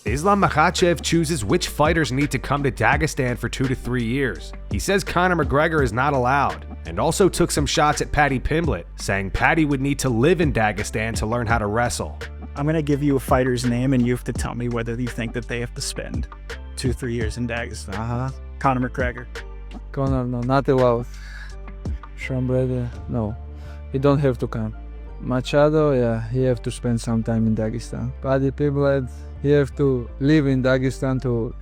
Islam Makhachev chooses which fighters need to come to Dagestan for 2 to 3 years. He says Conor McGregor is not allowed, and also took some shots at Paddy Pimblett, saying Paddy would need to live in Dagestan to learn how to wrestle. I'm going to give you a fighter's name, and you have to tell me whether you think that they have to spend 2-3 years in Dagestan. Conor McGregor. Conor, no, not allowed. Sean Brady, no. He don't have to come. Machado, yeah, he have to spend some time in Dagestan. Paddy Pimblett, he have to live in Dagestan to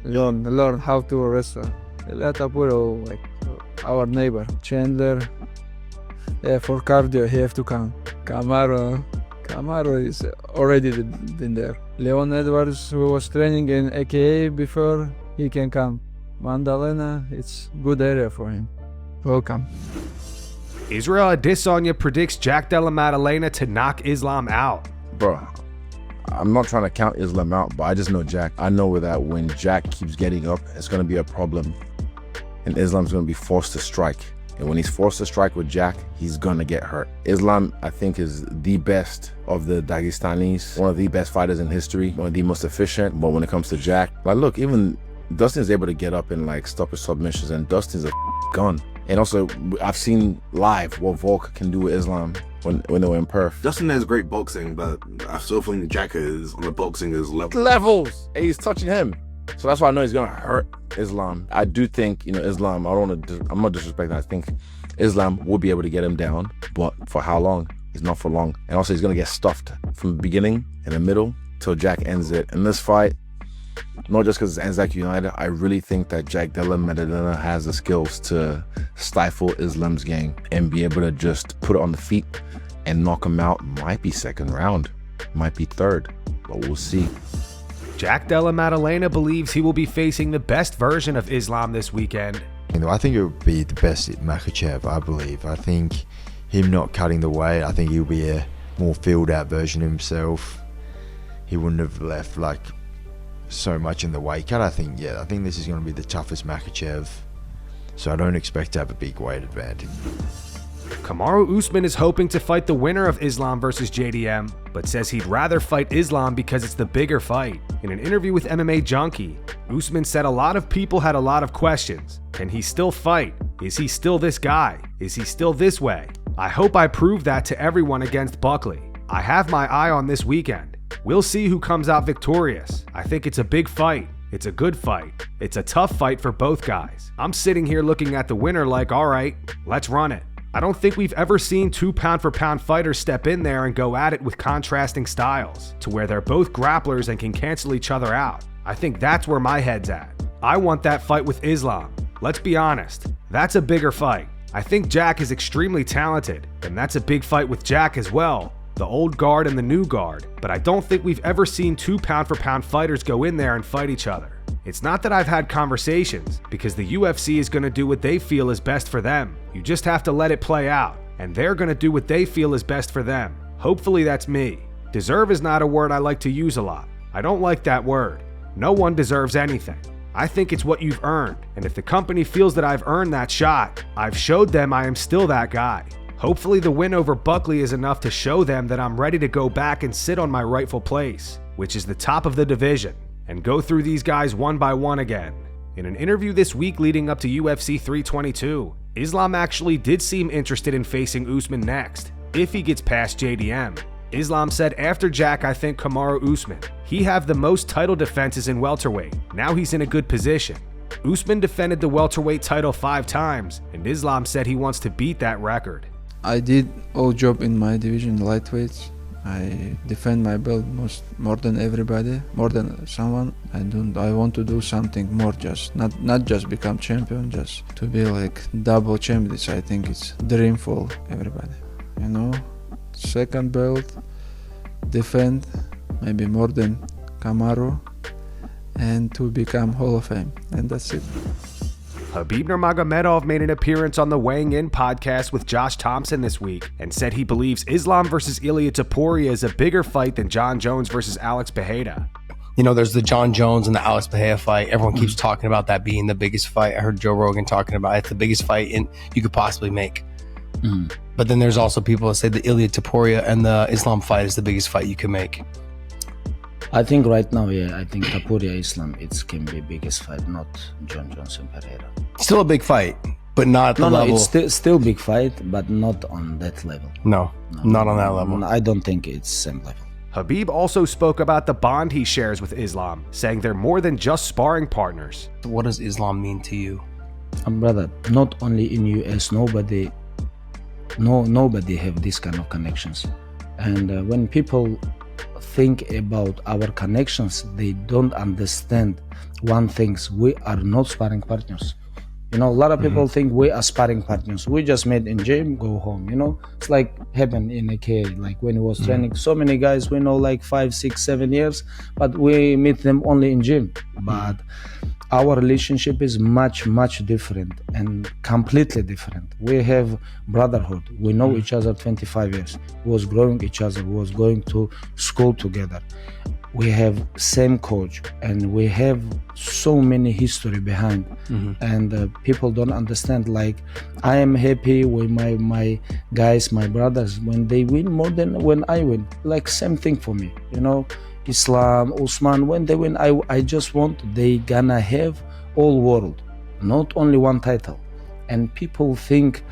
learn how to wrestle. Ilia Topuria, like our neighbor. Chandler, yeah, for cardio, he have to come. Kamaru is already been there. Leon Edwards, who was training in AKA before, he can come. Maddalena, it's good area for him. Welcome. Israel Adesanya predicts Jack Della Maddalena to knock Islam out. Bro, I'm not trying to count Islam out, but I just know Jack. I know that when Jack keeps getting up, it's going to be a problem. And Islam's going to be forced to strike. And when he's forced to strike with Jack, he's going to get hurt. Islam, I think, is the best of the Dagestanis, one of the best fighters in history, one of the most efficient. But when it comes to Jack, like, look, even Dustin's able to get up and like stop his submissions, and Dustin's a gun. And also, I've seen live what Volk can do with Islam when they were in Perth. Dustin has great boxing, but I still think Jack is on the boxing's level. Levels! And he's touching him. So that's why I know he's gonna hurt Islam. I do think, Islam, I'm not disrespecting, I think Islam will be able to get him down, but for how long? He's not for long. And also, he's gonna get stuffed from the beginning and the middle till Jack ends it. In this fight, not just because it's Anzac United, I really think that Jack Della Maddalena has the skills to stifle Islam's game and be able to just put it on the feet and knock him out. Might be second round, might be third, but we'll see. Jack Della Maddalena believes he will be facing the best version of Islam this weekend. I think it would be the best Makhachev, I believe. I think him not cutting the weight, I think he'll be a more filled out version of himself. He wouldn't have left like so much in the weight cut. I think this is going to be the toughest Makhachev, so I don't expect to have a big weight advantage. Kamaru Usman is hoping to fight the winner of Islam versus JDM, but says he'd rather fight Islam because it's the bigger fight. In an interview with MMA Junkie, Usman said a lot of people had a lot of questions. Can he still fight? Is he still this guy? Is he still this way? I hope I prove that to everyone against Buckley. I have my eye on this weekend. We'll see who comes out victorious. I think it's a big fight. It's a good fight. It's a tough fight for both guys. I'm sitting here looking at the winner like, all right, let's run it. I don't think we've ever seen 2 pound-for-pound fighters step in there and go at it with contrasting styles, to where they're both grapplers and can cancel each other out. I think that's where my head's at. I want that fight with Islam. Let's be honest, that's a bigger fight. I think Jack is extremely talented, and that's a big fight with Jack as well. The old guard and the new guard, but I don't think we've ever seen 2 pound-for-pound fighters go in there and fight each other. It's not that I've had conversations, because the UFC is going to do what they feel is best for them. You just have to let it play out, and they're going to do what they feel is best for them. Hopefully that's me. Deserve is not a word I like to use a lot. I don't like that word. No one deserves anything. I think it's what you've earned, and if the company feels that I've earned that shot, I've showed them I am still that guy. Hopefully the win over Buckley is enough to show them that I'm ready to go back and sit on my rightful place, which is the top of the division, and go through these guys one by one again. In an interview this week leading up to UFC 322, Islam actually did seem interested in facing Usman next, if he gets past JDM. Islam said, after Jack, I think Kamaru Usman. He have the most title defenses in welterweight. Now he's in a good position. Usman defended the welterweight title 5 times, and Islam said he wants to beat that record. I did all job in my division, lightweights. I defend my belt more than everybody, more than someone. I want to do something more, just not just become champion, just to be like double champion. I think it's dream for everybody. Second belt, defend maybe more than Kamaru, and to become Hall of Fame, and that's it. Khabib Nurmagomedov made an appearance on the Weighing In podcast with Josh Thompson this week and said he believes Islam versus Ilia Topuria is a bigger fight than John Jones versus Alex Pereira. There's the John Jones and the Alex Pereira fight. Everyone keeps talking about that being the biggest fight. I heard Joe Rogan talking about it's the biggest fight you could possibly make. But then there's also people that say the Ilia Topuria and the Islam fight is the biggest fight you can make. I think right now, yeah, I think Topuria Islam, it can be biggest fight, not John Johnson Pereira. Still a big fight, but not at the level. No, it's still big fight, but not on that level. No, not on that level. I don't think it's same level. Khabib also spoke about the bond he shares with Islam, saying they're more than just sparring partners. What does Islam mean to you? Brother, not only in US, nobody have this kind of connections. And when people think about our connections, they don't understand one thing: we are not sparring partners. You know, a lot of people think we are sparring partners. We just met in gym, go home. You know, it's like happened in AK. Like when he was training, so many guys we know like 5, 6, 7 years, but we meet them only in gym. But our relationship is much different and completely different. We have brotherhood. We know each other 25 years. We was growing each other. We was going to school together. We have same coach, and we have so many history behind. And people don't understand. Like, I am happy with my guys, my brothers, when they win more than when I win. Like, same thing for me, you know. Islam, Usman, when they win, I just want they gonna have all world, not only one title. And people think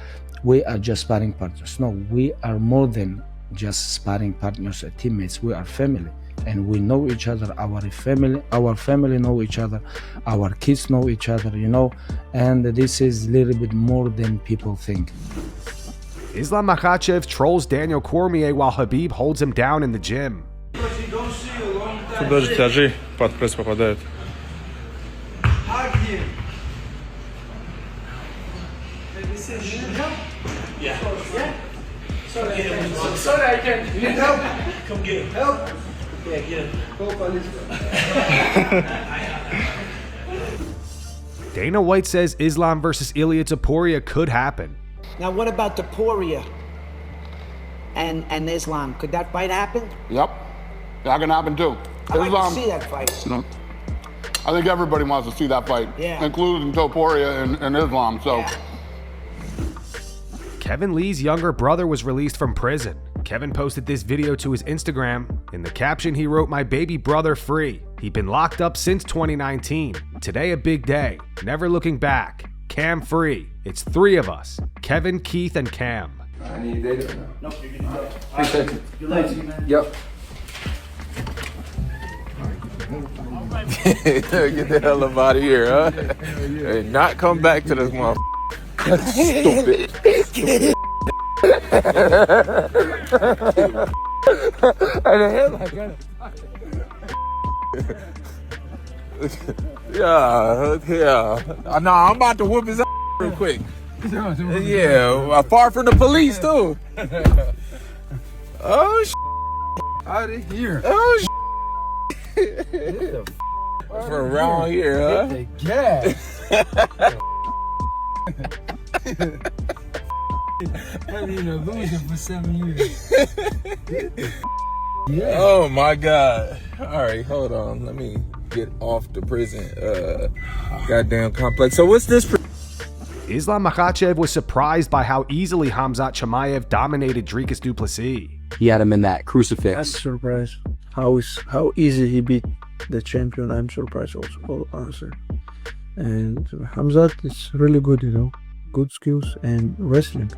we are just sparring partners. No, we are more than just sparring partners or teammates. We are family, and we know each other. Our family know each other. Our kids know each other, you know. And this is a little bit more than people think. Islam Makhachev trolls Daniel Cormier while Khabib holds him down in the gym. Даже тяжи, под пресс попадает. Sorry, I can't. You need help? Come get him. Help? Yeah, get him. Dana White says Islam versus Ilia Topuria could happen. Now, what about Topuria and Islam? Could that fight happen? Yep, that can happen too. I'd like to see that fight. You know, I think everybody wants to see that fight, yeah, including Topuria and Islam. So. Yeah. Kevin Lee's younger brother was released from prison. Kevin posted this video to his Instagram. In the caption, he wrote, "My baby brother free. He'd been locked up since 2019. Today a big day. Never looking back. Cam free. It's 3 of us. Kevin, Keith, and Cam." I need data. Nope, you're good to go. Appreciate it. You're lazy, man. Yep. Get the hell up out of here, huh? Hey, not come back to this motherfucker. Stupid. Yeah. Nah, I'm about to whoop his ass real quick. Yeah, far from the police too. Oh, Out of here. oh, for around here, huh? The gas. I've been in an illusion for 7 years. Yeah. Oh my God. All right, hold on. Let me get off the prison goddamn complex. So what's this? Islam Makhachev was surprised by how easily Khamzat Chimaev dominated Dricus du Plessis. He had him in that crucifix. That's a surprise. How easy he beat the champion. I'm surprised also, honestly. And Khamzat is really good, you know. Good skills and wrestling.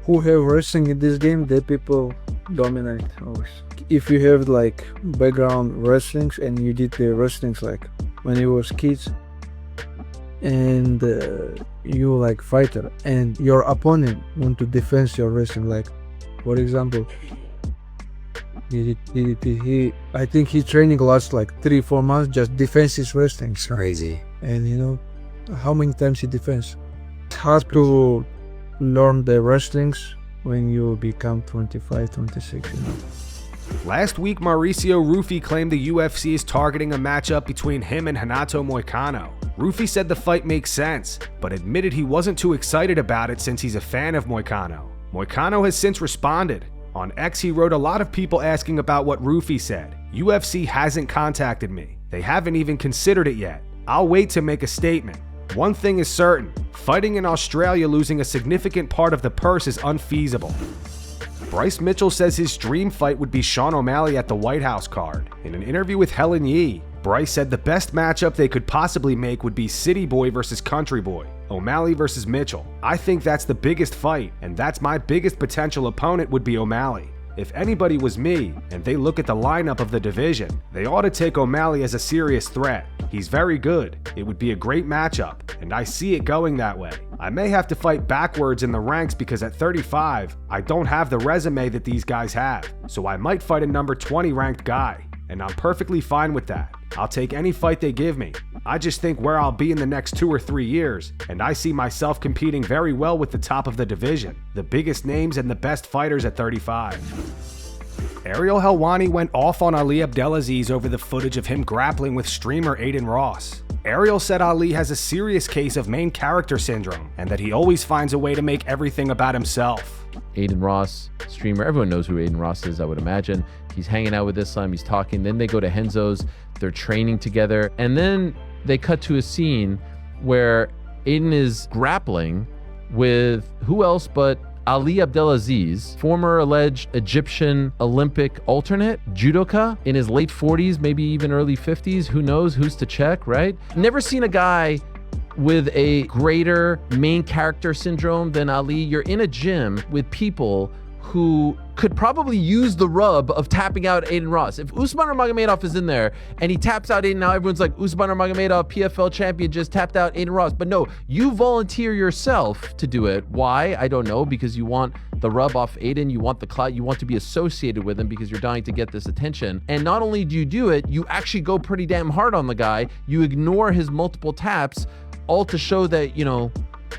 Who have wrestling in this game, the people dominate always. If you have like background wrestlings and you did the wrestlings like when you was kids, and you like fighter and your opponent want to defend your wrestling, like for example, I think he training last like 3-4 months just defense his wrestling. It's crazy. And you know how many times he defends. It's hard to learn the wrestlings when you become 25, 26, you know. Last week, Mauricio Ruffy claimed the UFC is targeting a matchup between him and Renato Moicano. Ruffy said the fight makes sense, but admitted he wasn't too excited about it since he's a fan of Moicano. Moicano has since responded. On X, he wrote, "A lot of people asking about what Ruffy said. UFC hasn't contacted me. They haven't even considered it yet. I'll wait to make a statement. One thing is certain, fighting in Australia losing a significant part of the purse is unfeasible." Bryce Mitchell says his dream fight would be Sean O'Malley at the White House card. In an interview with Helwani, Bryce said the best matchup they could possibly make would be City Boy versus Country Boy, O'Malley versus Mitchell. I think that's the biggest fight, and that's my biggest potential opponent would be O'Malley. If anybody was me, and they look at the lineup of the division, they ought to take O'Malley as a serious threat. He's very good. It would be a great matchup, and I see it going that way. I may have to fight backwards in the ranks because at 35, I don't have the resume that these guys have, so I might fight a number 20 ranked guy, and I'm perfectly fine with that. I'll take any fight they give me. I just think where I'll be in the next 2 or 3 years, and I see myself competing very well with the top of the division, the biggest names and the best fighters at 35. Ariel Helwani went off on Ali Abdelaziz over the footage of him grappling with streamer Aiden Ross. Ariel said Ali has a serious case of main character syndrome, and that he always finds a way to make everything about himself. Aiden Ross, streamer, everyone knows who Aiden Ross is, I would imagine. He's hanging out with Islam, he's talking, then they go to Henzo's, they're training together, and then they cut to a scene where Aiden is grappling with who else but Ali Abdelaziz, former alleged Egyptian Olympic alternate, judoka, in his late 40s, maybe even early 50s, who knows, who's to check, right? Never seen a guy with a greater main character syndrome than Ali. You're in a gym with people who could probably use the rub of tapping out Aiden Ross. If Usman Nurmagomedov is in there and he taps out Aiden, now everyone's like, Usman Nurmagomedov, PFL champion, just tapped out Aiden Ross. But no, you volunteer yourself to do it. Why? I don't know, because you want the rub off Aiden, you want the clout, you want to be associated with him because you're dying to get this attention. And not only do you do it, you actually go pretty damn hard on the guy. You ignore his multiple taps, all to show that, you know,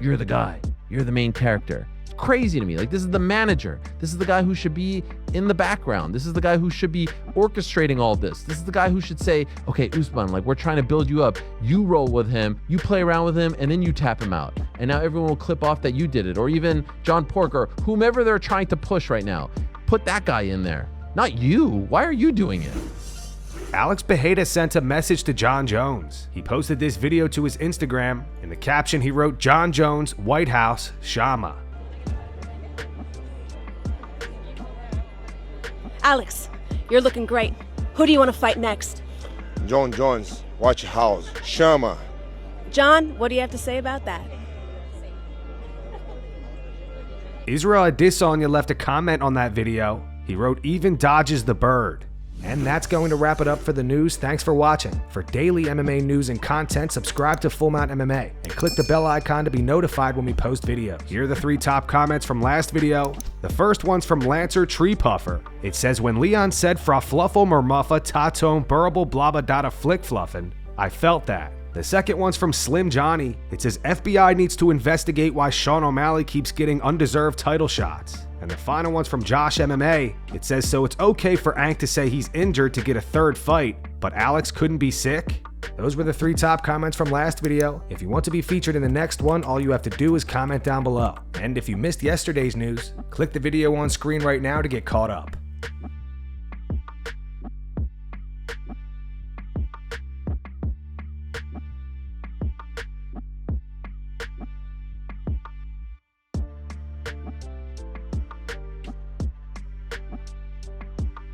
you're the guy, you're the main character. Crazy to me. Like, this is the manager. This is the guy who should be in the background. This is the guy who should be orchestrating all this. This is the guy who should say, okay, Usman, like, we're trying to build you up. You roll with him, you play around with him, and then you tap him out. And now everyone will clip off that you did it. Or even John Pork or whomever they're trying to push right now. Put that guy in there. Not you. Why are you doing it? Alex Pereira sent a message to John Jones. He posted this video to his Instagram. In the caption, he wrote, John Jones, White House, Shama. Alex, you're looking great. Who do you want to fight next? John Jones, White House, Shama. John, what do you have to say about that? Israel Adesanya left a comment on that video. He wrote, even dodges the bird. And that's going to wrap it up for the news. Thanks for watching. For daily MMA news and content, subscribe to Full Mount MMA and click the bell icon to be notified when we post videos. Here are the 3 top comments from last video. The first one's from Lancer Tree Puffer. It says, when Leon said fra fluffle mermuffa tatom burble blabba data flick fluffin, I felt that. The second one's from Slim Johnny. It says, FBI needs to investigate why Sean O'Malley keeps getting undeserved title shots. And the final one's from Josh MMA. It says, so it's okay for Ank to say he's injured to get a 3rd fight, but Alex couldn't be sick? Those were the 3 top comments from last video. If you want to be featured in the next one, all you have to do is comment down below. And if you missed yesterday's news, click the video on screen right now to get caught up.